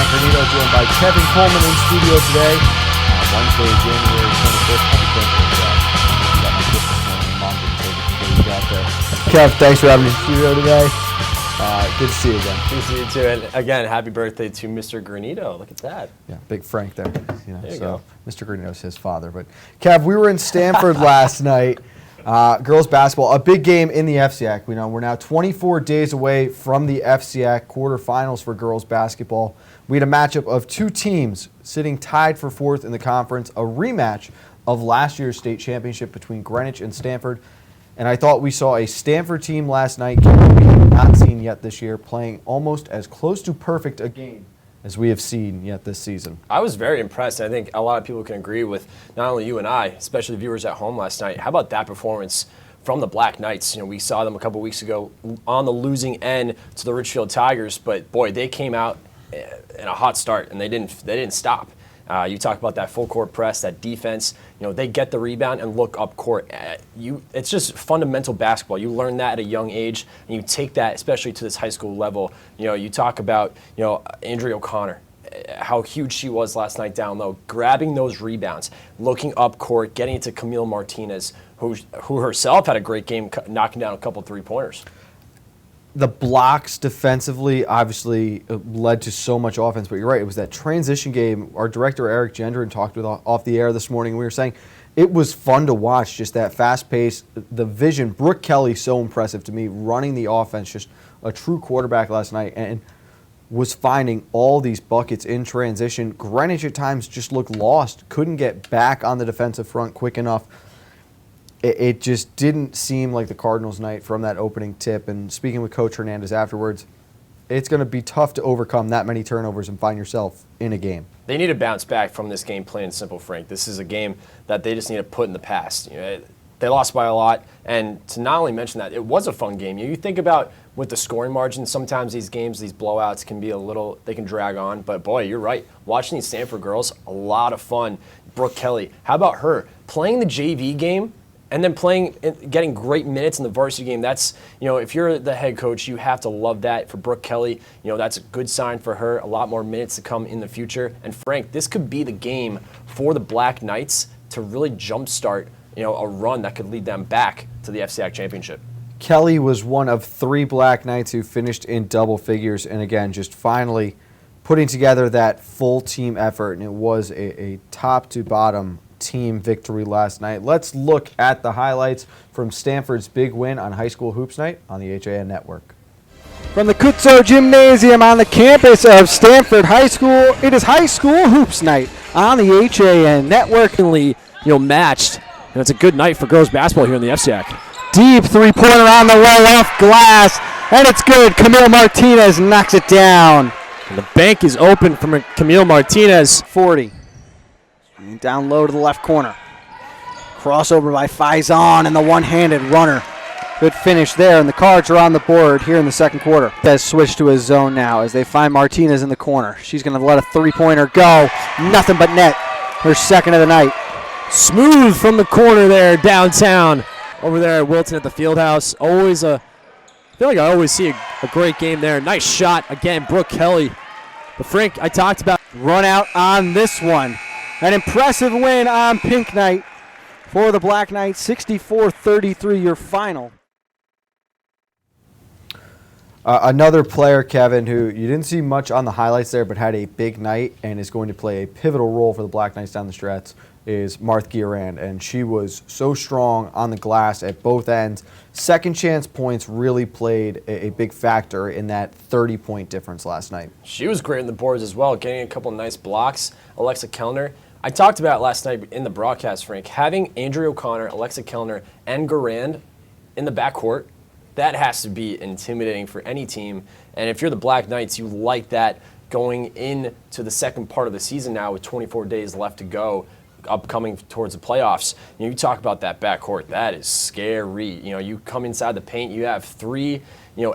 Granito, joined by Kevin Coleman in studio today. Wednesday, January 25th. Kev, thanks for having me in the studio today. Good to see you again. Good to see you too. And again, happy birthday to Mr. Granito. Look at that. Yeah, big Frank there. There you go. Mr. Granito's his father. But Kev, we were in Stanford last night. Girls basketball, a big game in the FCAC. We're now 24 days away from the FCAC quarterfinals for girls basketball. We had a matchup of two teams sitting tied for fourth in the conference, a rematch of last year's state championship between Greenwich and Stanford. And I thought we saw a Stanford team last night, we have not seen yet this year, playing almost as close to perfect a game as we have seen yet this season. I was very impressed. I think a lot of people can agree with not only you and I, especially the viewers at home last night. How about that performance from the Black Knights? We saw them a couple weeks ago on the losing end to the Richfield Tigers, but boy, they came out in a hot start and they didn't stop. You talk about that full court press, that defense. They get the rebound and look up court. It's just fundamental basketball. You learn that at a young age, and you take that, especially to this high school level. You talk about Andrea O'Connor, how huge she was last night down low, grabbing those rebounds, looking up court, getting it to Camille Martinez, who herself had a great game, knocking down a couple three-pointers. The blocks defensively obviously led to so much offense, but you're right, it was that transition game. Our director, Eric Gendron, talked with off the air this morning. We were saying it was fun to watch, just that fast pace, the vision. Brooke Kelly, so impressive to me, running the offense, just a true quarterback last night, and was finding all these buckets in transition. Greenwich at times just looked lost, couldn't get back on the defensive front quick enough. It just didn't seem like the Cardinals' night from that opening tip. And speaking with Coach Hernandez afterwards, it's going to be tough to overcome that many turnovers and find yourself in a game. They need to bounce back from this game, plain and simple, Frank. This is a game that they just need to put in the past. They lost by a lot, and to not only mention that, it was a fun game. You think about with the scoring margin, sometimes these games, these blowouts can be they can drag on. But boy, you're right. Watching these Stanford girls, a lot of fun. Brooke Kelly, how about her? Playing the JV game, and then getting great minutes in the varsity game. That's, if you're the head coach, you have to love that for Brooke Kelly. That's a good sign for her. A lot more minutes to come in the future. And Frank, this could be the game for the Black Knights to really jumpstart, a run that could lead them back to the FCAC championship. Kelly was one of three Black Knights who finished in double figures, and again, just finally putting together that full team effort, and it was a top to bottom team victory last night. Let's look at the highlights from Stanford's big win on High School Hoops Night on the HAN Network. From the Kutso Gymnasium on the campus of Stanford High School, it is High School Hoops Night on the HAN Network. Matched. And it's a good night for girls basketball here in the FCAC. Deep three-pointer on the way off glass, and it's good. Camille Martinez knocks it down. And the bank is open from Camille Martinez. 40. Down low to the left corner. Crossover by Faison and the one-handed runner. Good finish there, and the Cards are on the board here in the second quarter. Has switched to his zone now as they find Martinez in the corner. She's going to let a three-pointer go. Nothing but net. Her second of the night. Smooth from the corner there downtown. Over there at Wilton at the Fieldhouse. I feel like I always see a great game there. Nice shot. Again, Brooke Kelly. But Frank, I talked about run out on this one. An impressive win on Pink Night for the Black Knights, 64-33, your final. Another player, Kevin, who you didn't see much on the highlights there, but had a big night and is going to play a pivotal role for the Black Knights down the stretch, is Marth Guirand, and she was so strong on the glass at both ends. Second chance points really played a big factor in that 30-point difference last night. She was great on the boards as well, getting a couple nice blocks. Alexa Kellner, I talked about last night in the broadcast, Frank, having Andrea O'Connor, Alexa Kellner, and Guirand in the backcourt, that has to be intimidating for any team. And if you're the Black Knights, you like that going into the second part of the season now with 24 days left to go, upcoming towards the playoffs. You talk about that backcourt, that is scary. You come inside the paint, you have three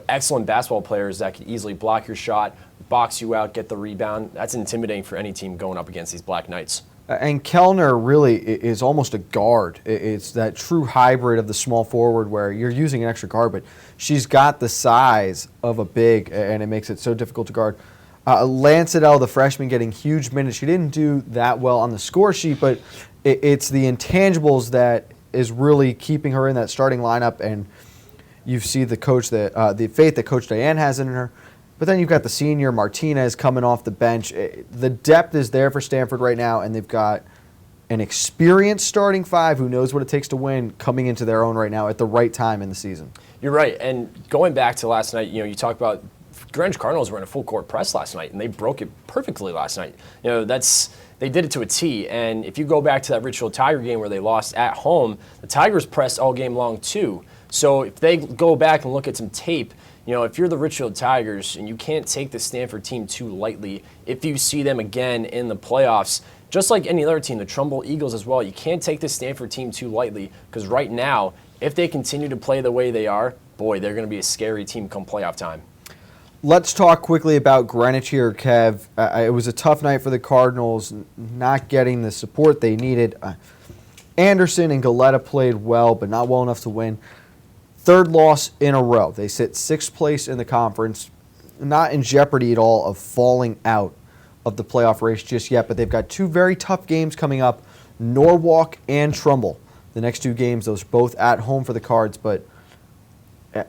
excellent basketball players that could easily block your shot, box you out, get the rebound. That's intimidating for any team going up against these Black Knights. And Kellner really is almost a guard. It's that true hybrid of the small forward where you're using an extra guard, but she's got the size of a big, and it makes it so difficult to guard. Lancidel, the freshman, getting huge minutes. She didn't do that well on the score sheet, but it's the intangibles that is really keeping her in that starting lineup. And you see the coach the faith that Coach Diane has in her. But then you've got the senior Martinez coming off the bench. The depth is there for Stanford right now, and they've got an experienced starting five who knows what it takes to win coming into their own right now at the right time in the season. You're right. And going back to last night, you talk about Greenwich Cardinals were in a full court press last night, and they broke it perfectly last night. They did it to a T. And if you go back to that Richfield Tiger game where they lost at home, the Tigers pressed all game long too. So if they go back and look at some tape, if you're the Richfield Tigers and you can't take the Stanford team too lightly, if you see them again in the playoffs, just like any other team, the Trumbull Eagles as well, you can't take the Stanford team too lightly because right now, if they continue to play the way they are, boy, they're going to be a scary team come playoff time. Let's talk quickly about Greenwich here, Kev. It was a tough night for the Cardinals, not getting the support they needed. Anderson and Galetta played well, but not well enough to win. Third loss in a row. They sit sixth place in the conference, not in jeopardy at all of falling out of the playoff race just yet, but they've got two very tough games coming up, Norwalk and Trumbull. The next two games, those both at home for the Cards, but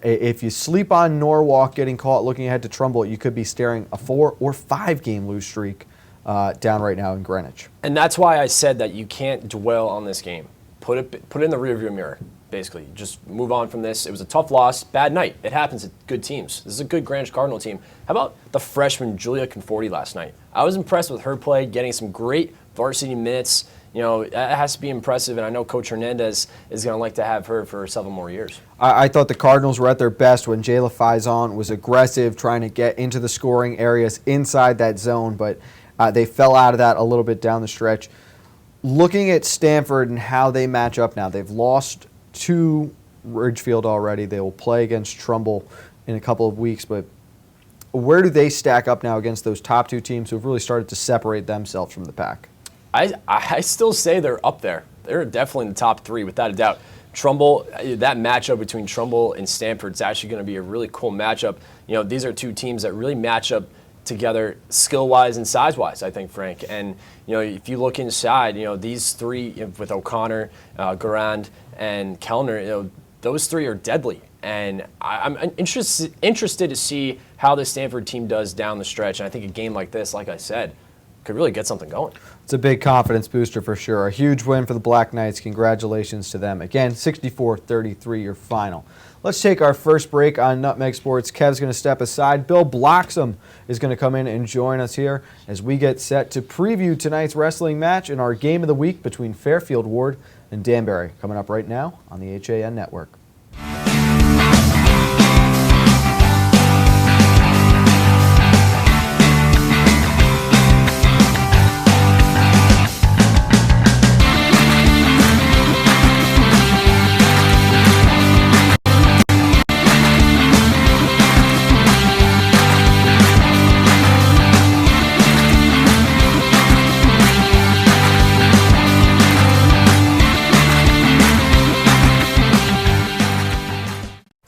if you sleep on Norwalk getting caught looking ahead to Trumbull, you could be staring a 4 or 5 game lose streak down right now in Greenwich. And that's why I said that you can't dwell on this game. Put it in the rearview mirror, basically. Just move on from this. It was a tough loss, bad night. It happens at good teams. This is a good Greenwich Cardinal team. How about the freshman Julia Conforti last night? I was impressed with her play, getting some great varsity minutes. It has to be impressive, and I know Coach Hernandez is going to like to have her for several more years. I thought the Cardinals were at their best when Jayla Faison was aggressive, trying to get into the scoring areas inside that zone, but they fell out of that a little bit down the stretch. Looking at Stanford and how they match up now, they've lost to Ridgefield already. They will play against Trumbull in a couple of weeks, but where do they stack up now against those top two teams who have really started to separate themselves from the pack? I still say they're up there. They're definitely in the top 3, without a doubt. Trumbull, that matchup between Trumbull and Stanford is actually going to be a really cool matchup. These are two teams that really match up together skill-wise and size-wise, I think, Frank. And, if you look inside, these three, with O'Connor, Garand, and Kellner, those three are deadly. And I'm interested to see how the Stanford team does down the stretch. And I think a game like this, like I said, could really get something going. It's a big confidence booster for sure. A huge win for the Black Knights. Congratulations to them. Again, 64-33 your final. Let's take our first break on Nutmeg Sports. Kev's going to step aside. Bill Bloxam is going to come in and join us here as we get set to preview tonight's wrestling match in our game of the week between Fairfield Ward and Danbury. Coming up right now on the HAN Network.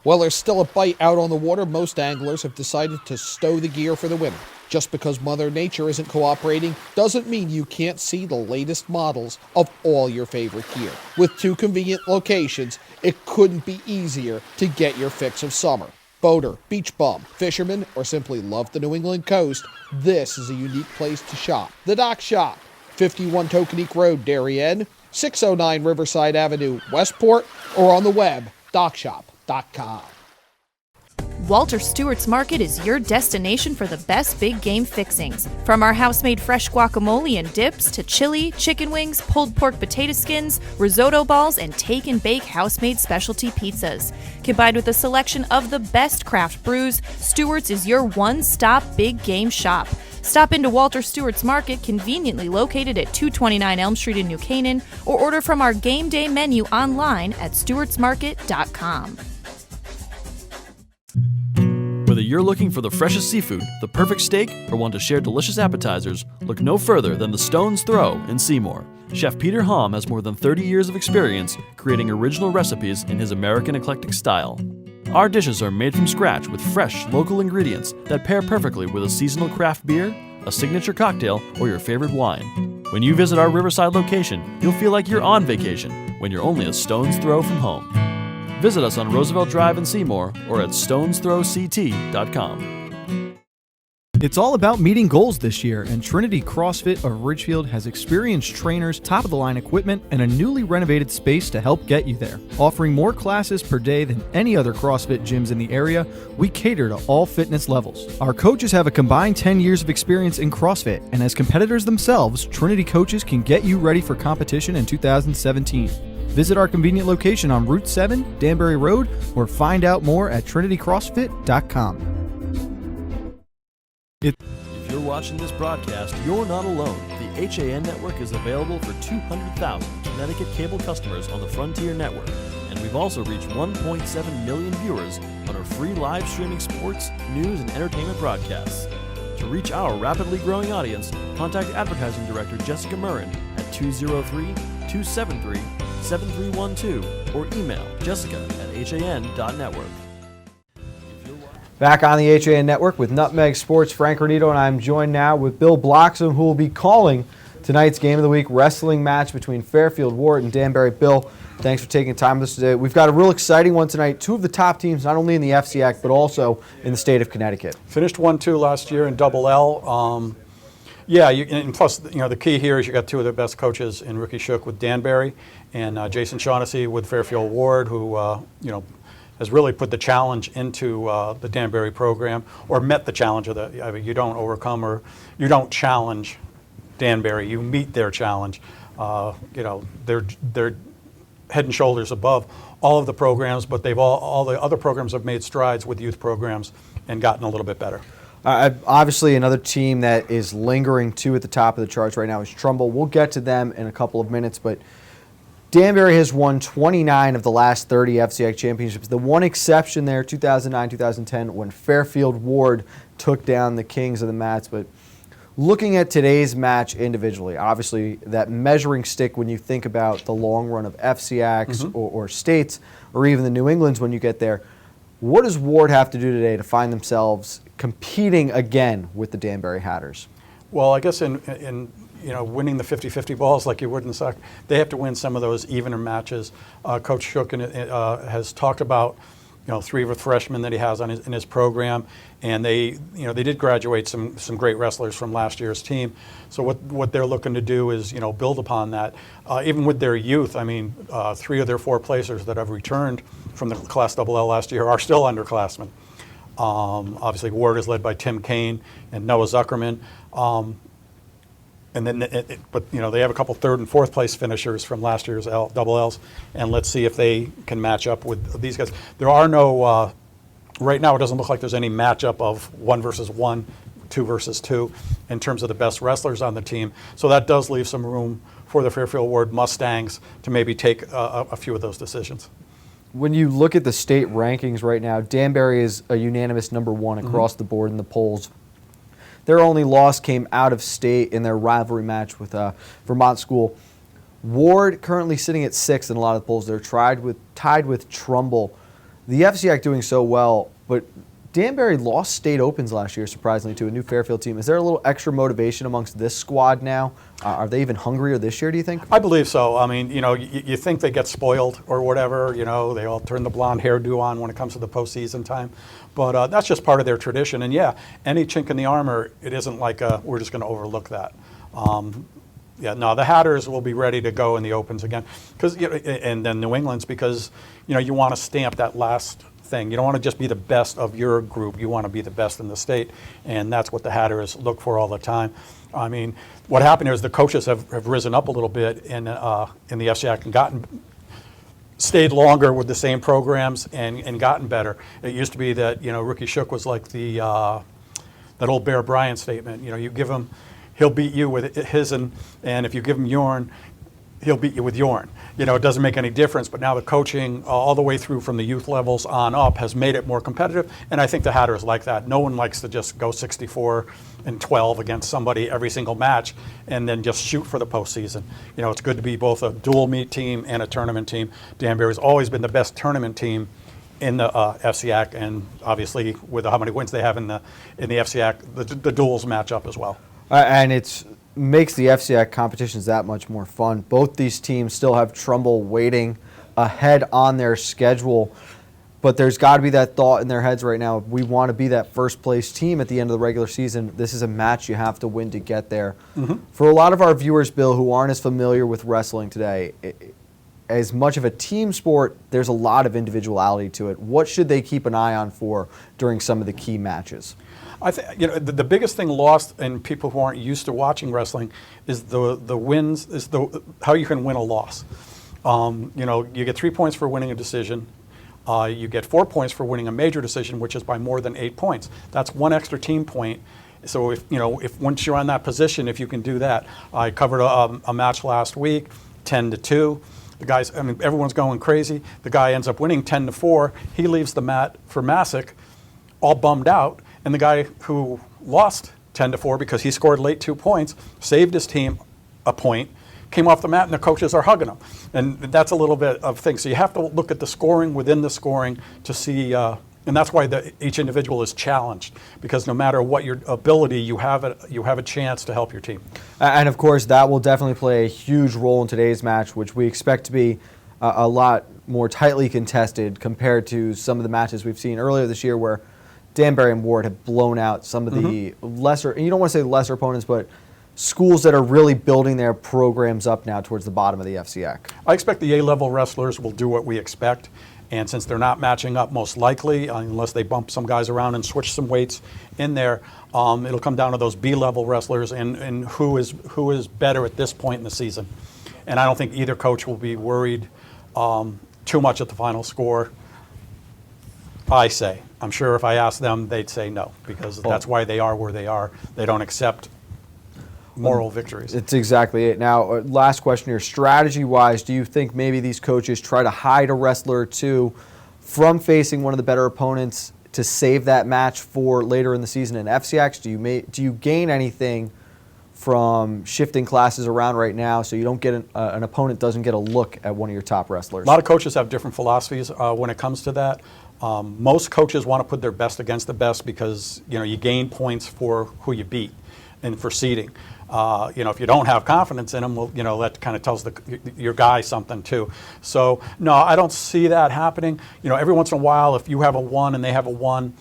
While there's still a bite out on the water, most anglers have decided to stow the gear for the winter. Just because Mother Nature isn't cooperating doesn't mean you can't see the latest models of all your favorite gear. With 2 convenient locations, it couldn't be easier to get your fix of summer. Boater, beach bum, fisherman, or simply love the New England coast, this is a unique place to shop. The Dock Shop, 51 Tokenique Road, Darien, 609 Riverside Avenue, Westport, or on the web, dockshop.com. Walter Stewart's Market is your destination for the best big game fixings. From our house-made fresh guacamole and dips to chili, chicken wings, pulled pork potato skins, risotto balls, and take and bake house-made specialty pizzas. Combined with a selection of the best craft brews, Stewart's is your one-stop big game shop. Stop into Walter Stewart's Market, conveniently located at 229 Elm Street in New Canaan, or order from our game day menu online at stewartsmarket.com. Whether you're looking for the freshest seafood, the perfect steak, or want to share delicious appetizers, look no further than the Stone's Throw in Seymour. Chef Peter Hom has more than 30 years of experience creating original recipes in his American eclectic style. Our dishes are made from scratch with fresh, local ingredients that pair perfectly with a seasonal craft beer, a signature cocktail, or your favorite wine. When you visit our Riverside location, you'll feel like you're on vacation when you're only a stone's throw from home. Visit us on Roosevelt Drive in Seymour or at stonesThrowCT.com. It's all about meeting goals this year, and Trinity CrossFit of Ridgefield has experienced trainers, top-of-the-line equipment, and a newly renovated space to help get you there. Offering more classes per day than any other CrossFit gyms in the area, we cater to all fitness levels. Our coaches have a combined 10 years of experience in CrossFit, and as competitors themselves, Trinity coaches can get you ready for competition in 2017. Visit our convenient location on Route 7, Danbury Road, or find out more at trinitycrossfit.com. If you're watching this broadcast, you're not alone. The HAN network is available for 200,000 Connecticut cable customers on the Frontier network, and we've also reached 1.7 million viewers on our free live streaming sports, news, and entertainment broadcasts. To reach our rapidly growing audience, contact Advertising Director Jessica Murrin at 203-273-7312 or email jessica@han.network. Back on the HAN Network with Nutmeg Sports, Frank Granito, and I'm joined now with Bill Bloxham, who will be calling tonight's Game of the Week wrestling match between Fairfield Ward and Danbury. Bill, thanks for taking time with us today. We've got a real exciting one tonight. Two of the top teams, not only in the FCAC, but also in the state of Connecticut. Finished 1-2 last year in Double L. And plus, the key here is you got two of the best coaches in Ricky Shook with Danbury and Jason Shaughnessy with Fairfield Ward, who, has really put the challenge into the Danbury program, or met the challenge of you don't overcome or you don't challenge Danbury, you meet their challenge. They're head and shoulders above all of the programs, but all the other programs have made strides with youth programs and gotten a little bit better. Obviously, another team that is lingering too at the top of the charts right now is Trumbull. We'll get to them in a couple of minutes, but Danbury has won 29 of the last 30 FCAC championships. The one exception there, 2009-2010, when Fairfield Ward took down the Kings of the Mats. But looking at today's match individually, obviously that measuring stick when you think about the long run of FCACs or states or even the New Englands when you get there, what does Ward have to do today to find themselves competing again with the Danbury Hatters? Well, I guess in winning the 50-50 balls like you would in soccer, they have to win some of those evener matches. Coach Shook has talked about three of the freshmen that he has in his program, and they did graduate some great wrestlers from last year's team. So what they're looking to do is build upon that. Even with their youth, three of their four placers that have returned from the Class Double L last year are still underclassmen. Obviously, Ward is led by Tim Kane and Noah Zuckerman. And then, but they have a couple third and fourth place finishers from last year's Double Ls, and let's see if they can match up with these guys. There are no right now. It doesn't look like there's any matchup of 1 versus 1, 2 versus 2 in terms of the best wrestlers on the team. So that does leave some room for the Fairfield Ward Mustangs to maybe take a few of those decisions. When you look at the state rankings right now, Danbury is a unanimous number one across the board in the polls. Their only loss came out of state in their rivalry match with Vermont School. Ward currently sitting at 6th in a lot of the polls. They're tied with Trumbull. The FCAC doing so well, but Danbury lost state opens last year, surprisingly, to a new Fairfield team. Is there a little extra motivation amongst this squad now? Are they even hungrier this year, do you think? I believe so. You think they get spoiled or whatever. They all turn the blonde hairdo on when it comes to the postseason time. But that's just part of their tradition. And, any chink in the armor, it isn't like we're just going to overlook that. The Hatters will be ready to go in the opens again. And then New England's because, you want to stamp that last thing. You don't want to just be the best of your group. You want to be the best in the state, and that's what the Hatters look for all the time. What happened is the coaches have risen up a little bit in the FCAC and stayed longer with the same programs and gotten better. It used to be that Ricky Shook was like that old Bear Bryant statement. You give him, he'll beat you with his, and if you give him yourn, he'll beat you with yourn. It doesn't make any difference, but now the coaching all the way through from the youth levels on up has made it more competitive, and I think the Hatters like that. No one likes to just go 64-12 against somebody every single match and then just shoot for the postseason. It's good to be both a dual meet team and a tournament team. Danbury's always been the best tournament team in the FCAC, and obviously with how many wins they have in the FCAC, the duels match up as well. And it's makes the FCAC competitions that much more fun. Both these teams still have trouble waiting ahead on their schedule, but there's got to be that thought in their heads right now. We want to be that first place team at the end of the regular season. This is a match you have to win to get there. For a lot of our viewers, Bill, who aren't as familiar with wrestling today, as much of a team sport, there's a lot of individuality to it. What should they keep an eye on for during some of the key matches? I think the biggest thing lost in people who aren't used to watching wrestling is the wins, is how you can win a loss. You get 3 points for winning a decision. You get 4 points for winning a major decision, which is by more than 8 points. That's one extra team point. So if once you're on that position, if you can do that, I covered a match last week, 10-2. The guys, everyone's going crazy. The guy ends up winning 10-4. He leaves the mat for Masick, all bummed out. And the guy who lost 10-4 because he scored late 2 points, saved his team a point, came off the mat, and the coaches are hugging him. And that's a little bit of things. So you have to look at the scoring within the scoring to see, and that's why each individual is challenged, because no matter what your ability, you have a chance to help your team. And of course, that will definitely play a huge role in today's match, which we expect to be a lot more tightly contested compared to some of the matches we've seen earlier this year, where Danbury and Ward have blown out some of the lesser, and you don't want to say lesser opponents, but schools that are really building their programs up now towards the bottom of the FCAC. I expect the A-level wrestlers will do what we expect, and since they're not matching up most likely, unless they bump some guys around and switch some weights in there, it'll come down to those B-level wrestlers and who is better at this point in the season. And I don't think either coach will be worried too much at the final score. I say. I'm sure if I asked them, they'd say no, because that's why they are where they are. They don't accept moral victories. It's exactly it. Now, last question here. Strategy-wise, do you think maybe these coaches try to hide a wrestler or two from facing one of the better opponents to save that match for later in the season in FCACs? Do you gain anything from shifting classes around right now so you don't get an opponent doesn't get a look at one of your top wrestlers? A lot of coaches have different philosophies when it comes to that. Most coaches want to put their best against the best because you gain points for who you beat and for seeding. If you don't have confidence in them, well, that kind of tells your guy something too. So no, I don't see that happening. Every once in a while, if you have a 1 and they have a 1,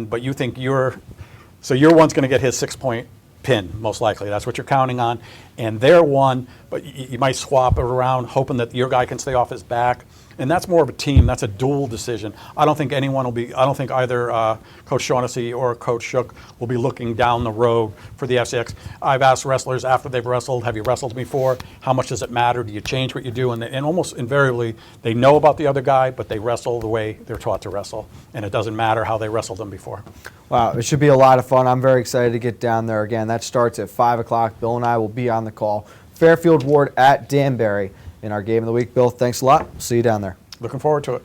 but you think your one's going to get his 6-point pin, most likely. That's what you're counting on. And their 1, but you might swap it around, hoping that your guy can stay off his back. And that's more of a team. That's a dual decision. I don't think either Coach Shaughnessy or Coach Shook will be looking down the road for the FCX. I've asked wrestlers after they've wrestled, have you wrestled before? How much does it matter? Do you change what you do? And almost invariably, they know about the other guy, but they wrestle the way they're taught to wrestle. And it doesn't matter how they wrestled them before. Wow, it should be a lot of fun. I'm very excited to get down there again. That starts at 5 o'clock. Bill and I will be on the call. Fairfield Ward at Danbury in our game of the week. Bill, thanks a lot. See you down there. Looking forward to it.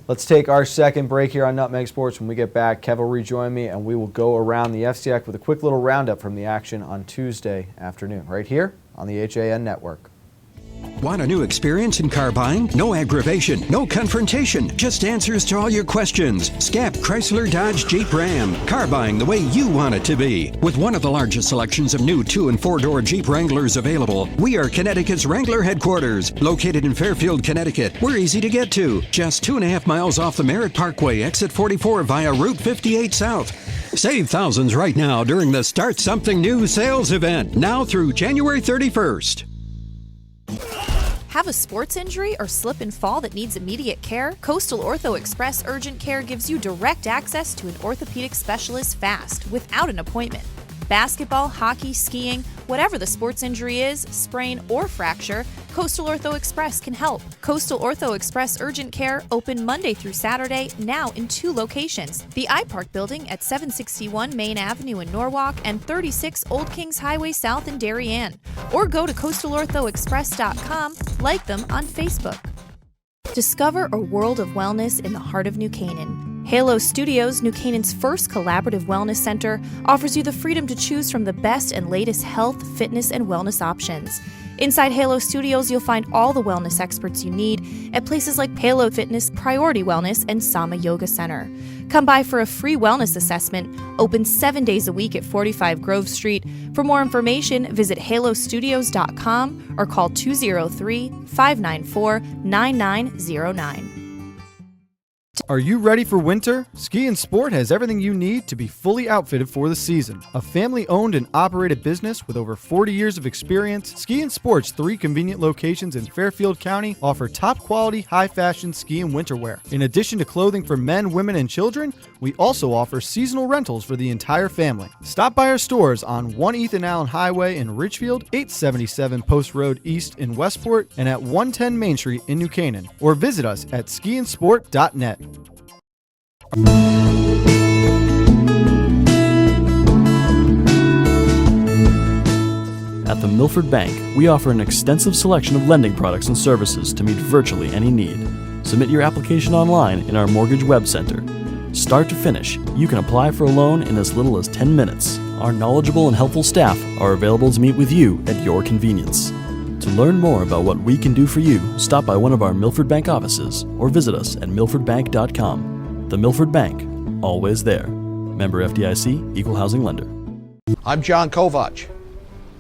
Let's take our second break here on Nutmeg Sports. When we get back, Kev will rejoin me, and we will go around the FCAC with a quick little roundup from the action on Tuesday afternoon, right here on the HAN Network. Want a new experience in car buying? No aggravation, no confrontation, just answers to all your questions. Scap Chrysler Dodge Jeep Ram. Car buying the way you want it to be. With one of the largest selections of new 2- and 4-door Jeep Wranglers available, we are Connecticut's Wrangler headquarters. Located in Fairfield, Connecticut, we're easy to get to. Just 2.5 miles off the Merritt Parkway, exit 44 via Route 58 South. Save thousands right now during the Start Something New sales event, now through January 31st. Have a sports injury or slip and fall that needs immediate care? Coastal Ortho Express Urgent Care gives you direct access to an orthopedic specialist fast, without an appointment. Basketball, hockey, skiing, whatever the sports injury is, sprain or fracture, Coastal Ortho Express can help. Coastal Ortho Express Urgent Care, open Monday through Saturday, now in 2 locations. The iPark Building at 761 Main Avenue in Norwalk and 36 Old Kings Highway South in Darien. Or go to coastalorthoexpress.com, like them on Facebook. Discover a world of wellness in the heart of New Canaan. Halo Studios, New Canaan's first collaborative wellness center, offers you the freedom to choose from the best and latest health, fitness, and wellness options. Inside Halo Studios, you'll find all the wellness experts you need at places like Halo Fitness, Priority Wellness, and Sama Yoga Center. Come by for a free wellness assessment, open 7 days a week at 45 Grove Street. For more information, visit halostudios.com or call 203-594-9909. Are you ready for winter? Ski and Sport has everything you need to be fully outfitted for the season. A family-owned and operated business with over 40 years of experience, Ski and Sport's 3 convenient locations in Fairfield County offer top-quality, high-fashion ski and winter wear. In addition to clothing for men, women, and children, we also offer seasonal rentals for the entire family. Stop by our stores on 1 Ethan Allen Highway in Ridgefield, 877 Post Road East in Westport, and at 110 Main Street in New Canaan. Or visit us at skiandsport.net. At the Milford Bank, we offer an extensive selection of lending products and services to meet virtually any need. Submit your application online in our mortgage web center. Start to finish, you can apply for a loan in as little as 10 minutes. Our knowledgeable and helpful staff are available to meet with you at your convenience. To learn more about what we can do for you, stop by one of our Milford Bank offices or visit us at milfordbank.com. The Milford Bank, always there. Member FDIC, Equal Housing Lender. I'm John Kovach.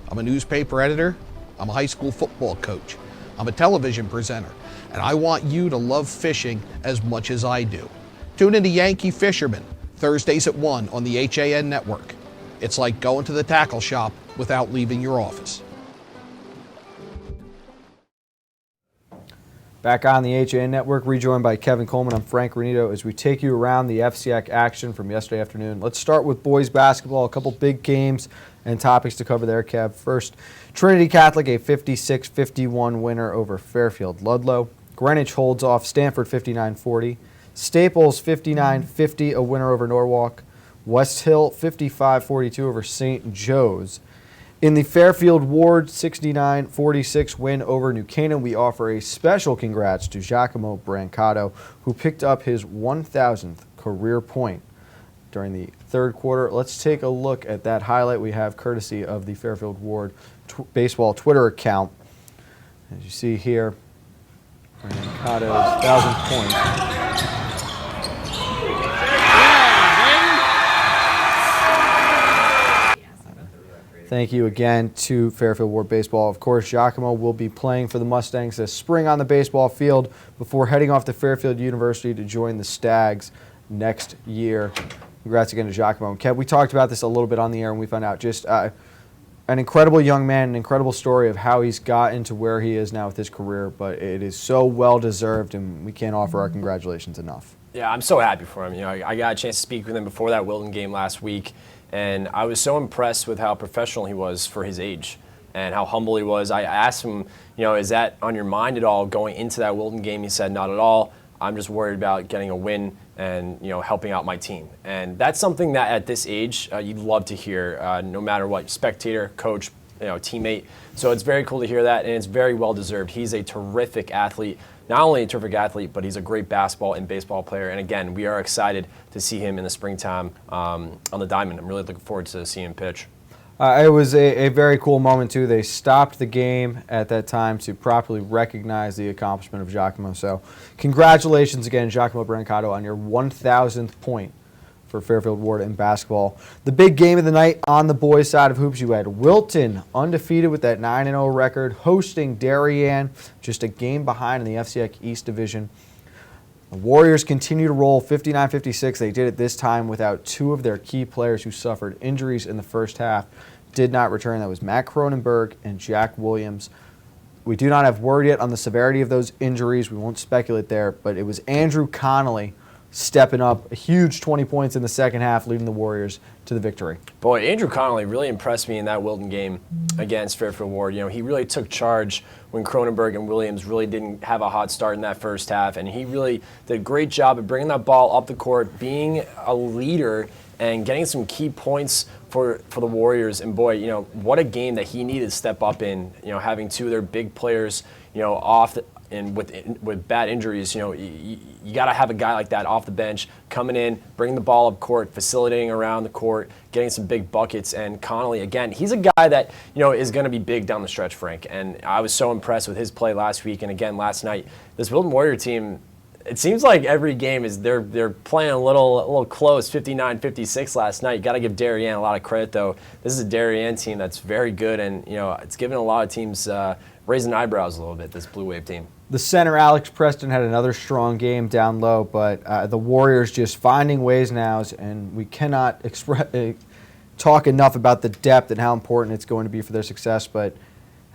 I'm a newspaper editor. I'm a high school football coach. I'm a television presenter. And I want you to love fishing as much as I do. Tune in to Yankee Fisherman, Thursdays at 1 on the HAN network. It's like going to the tackle shop without leaving your office. Back on the HAN Network, rejoined by Kevin Coleman. I'm Frank Granito as we take you around the FCIAC action from yesterday afternoon. Let's start with boys basketball, a couple big games and topics to cover there, Kev. First, Trinity Catholic, a 56-51 winner over Fairfield Ludlow. Greenwich holds off Stanford 59-40. Staples 59-50, a winner over Norwalk. West Hill 55-42 over St. Joe's. In the Fairfield Ward 69-46 win over New Canaan, we offer a special congrats to Giacomo Brancato, who picked up his 1,000th career point during the third quarter. Let's take a look at that highlight we have courtesy of the Fairfield Ward baseball Twitter account. As you see here, Brancato's 1,000th point. Thank you again to Fairfield Ward Baseball. Of course, Giacomo will be playing for the Mustangs this spring on the baseball field before heading off to Fairfield University to join the Stags next year. Congrats again to Giacomo. And Kev, we talked about this a little bit on the air and we found out just an incredible young man, an incredible story of how he's gotten to where he is now with his career, but it is so well-deserved and we can't offer our congratulations enough. Yeah, I'm so happy for him. You know, I got a chance to speak with him before that Wilton game last week. And I was so impressed with how professional he was for his age and how humble he was. I asked him, you know, is that on your mind at all going into that Wilton game? He said, not at all. I'm just worried about getting a win and, you know, helping out my team. And that's something that at this age you'd love to hear, no matter what, spectator, coach, you know, teammate. So it's very cool to hear that, and it's very well deserved. He's a terrific athlete. Not only a terrific athlete, but he's a great basketball and baseball player. And again, we are excited to see him in the springtime on the diamond. I'm really looking forward to seeing him pitch. It was a very cool moment, too. They stopped the game at that time to properly recognize the accomplishment of Giacomo. So congratulations again, Giacomo Brancato, on your 1,000th point for Fairfield Ward in basketball. The big game of the night on the boys' side of hoops, you had Wilton undefeated with that 9-0 record, hosting Darien, just a game behind in the FCIAC East Division. The Warriors continue to roll 59-56. They did it this time without 2 of their key players who suffered injuries in the first half. Did not return. That was Matt Cronenberg and Jack Williams. We do not have word yet on the severity of those injuries. We won't speculate there, but it was Andrew Connolly stepping up, a huge 20 points in the second half, leading the Warriors to the victory. Boy, Andrew Connolly really impressed me in that Wilton game against Fairfield Ward. You know, he really took charge when Cronenberg and Williams really didn't have a hot start in that first half, and he really did a great job of bringing that ball up the court, being a leader, and getting some key points for the Warriors. And boy, you know, what a game that he needed to step up in, you know, having 2 of their big players, you know, off and with bad injuries, you got to have a guy like that off the bench coming in, bringing the ball up court, facilitating around the court, getting some big buckets. And Connolly, again, he's a guy that is going to be big down the stretch, Frank. And I was so impressed with his play last week and again last night. This Wilton Warrior team, it seems like every game is they're playing a little close, 59-56 last night. You got to give Darien a lot of credit, though. This is a Darien team that's very good, and it's given a lot of teams raising eyebrows a little bit. This Blue Wave team. The center, Alex Preston, had another strong game down low, but the Warriors just finding ways now, and we cannot talk enough about the depth and how important it's going to be for their success. But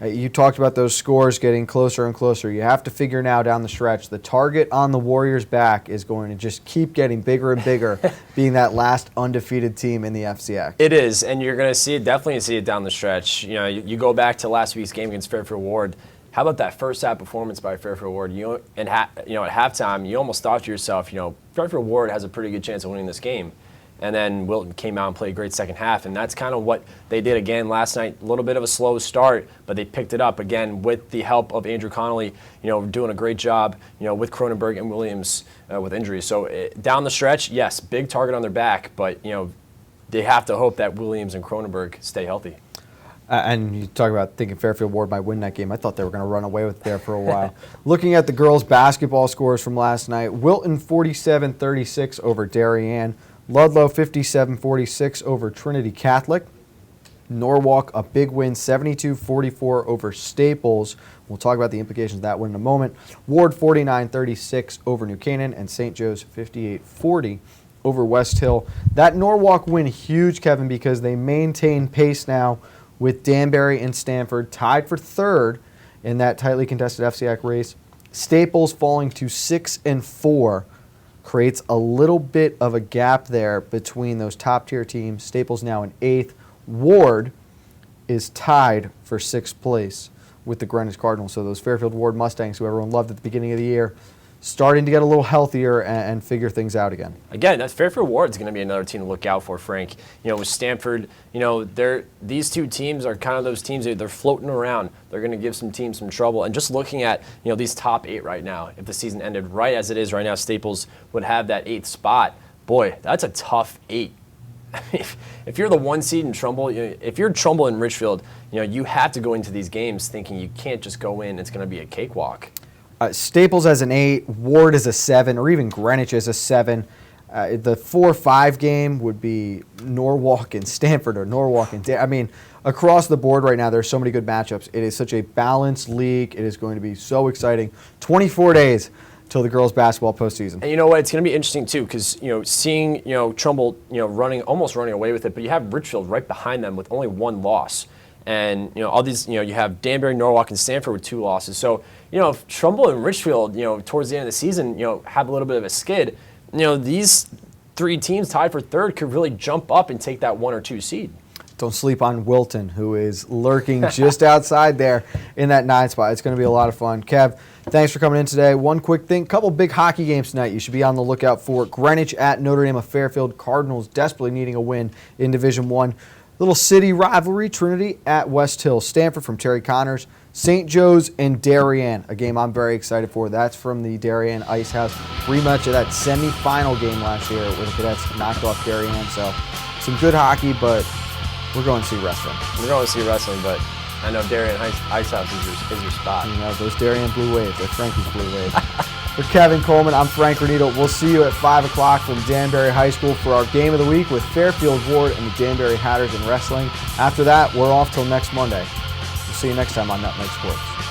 you talked about those scores getting closer and closer. You have to figure now down the stretch, the target on the Warriors' back is going to just keep getting bigger and bigger, being that last undefeated team in the FCX. It is, and you're going to definitely see it down the stretch. You go back to last week's game against Fairfield Ward. How about that first half performance by Fairfield Ward? At halftime, you almost thought to yourself, Fairfield Ward has a pretty good chance of winning this game. And then Wilton came out and played a great second half, and that's kind of what they did again last night. A little bit of a slow start, but they picked it up again with the help of Andrew Connolly, doing a great job, with Cronenberg and Williams with injuries. So down the stretch, yes, big target on their back, but they have to hope that Williams and Cronenberg stay healthy. And you talk about thinking Fairfield Ward might win that game. I thought they were going to run away with it there for a while. Looking at the girls' basketball scores from last night, Wilton 47-36 over Darien. Ludlow 57-46 over Trinity Catholic. Norwalk, a big win, 72-44 over Staples. We'll talk about the implications of that win in a moment. Ward 49-36 over New Canaan, and St. Joe's 58-40 over West Hill. That Norwalk win huge, Kevin, because they maintain pace now with Danbury and Stanford tied for third in that tightly contested FCIAC race. Staples falling to 6-4 creates a little bit of a gap there between those top-tier teams. Staples now in 8th. Ward is tied for 6th place with the Greenwich Cardinals. So those Fairfield Ward Mustangs, who everyone loved at the beginning of the year, starting to get a little healthier and figure things out again. Again, that Fairfield Ward's going to be another team to look out for, Frank. With Stanford, these two teams are kind of those teams that they're floating around. They're going to give some teams some trouble. And just looking at, these top 8 right now, if the season ended right as it is right now, Staples would have that 8th spot. Boy, that's a tough 8. If you're the 1 seed in Trumbull, if you're Trumbull and Richfield, you have to go into these games thinking you can't just go in. It's going to be a cakewalk. Staples as an 8, Ward as a 7, or even Greenwich as a 7. The 4-5 game would be Norwalk and Stanford, or Norwalk and across the board right now, there's so many good matchups. It is such a balanced league. It is going to be so exciting. 24 days till the girls' basketball postseason. And you know what? It's going to be interesting too, because seeing Trumbull almost running away with it, but you have Richfield right behind them with only 1 loss. And all these, you have Danbury, Norwalk, and Stanford with 2 losses. So if Trumbull and Richfield, towards the end of the season, have a little bit of a skid, these 3 teams tied for 3rd could really jump up and take that 1 or 2 seed. Don't sleep on Wilton, who is lurking just outside there in that 9 spot. It's going to be a lot of fun. Kev, thanks for coming in today. One quick thing, couple big hockey games tonight you should be on the lookout for. Greenwich at Notre Dame of Fairfield. Cardinals desperately needing a win in Division I. Little city rivalry, Trinity at West Hill. Stanford from Terry Connors. St. Joe's and Darien, a game I'm very excited for. That's from the Darien Ice House. Rematch of that semifinal game last year where the Cadets knocked off Darien. So some good hockey, but we're going to see wrestling. We're going to see wrestling, but I know Darien Ice House is your spot. Those Darien Blue Waves, they're Frankie's Blue Waves. For Kevin Coleman, I'm Frank Granito. We'll see you at 5 o'clock from Danbury High School for our game of the week with Fairfield Ward and the Danbury Hatters in wrestling. After that, we're off till next Monday. We'll see you next time on Nutmeg Sports.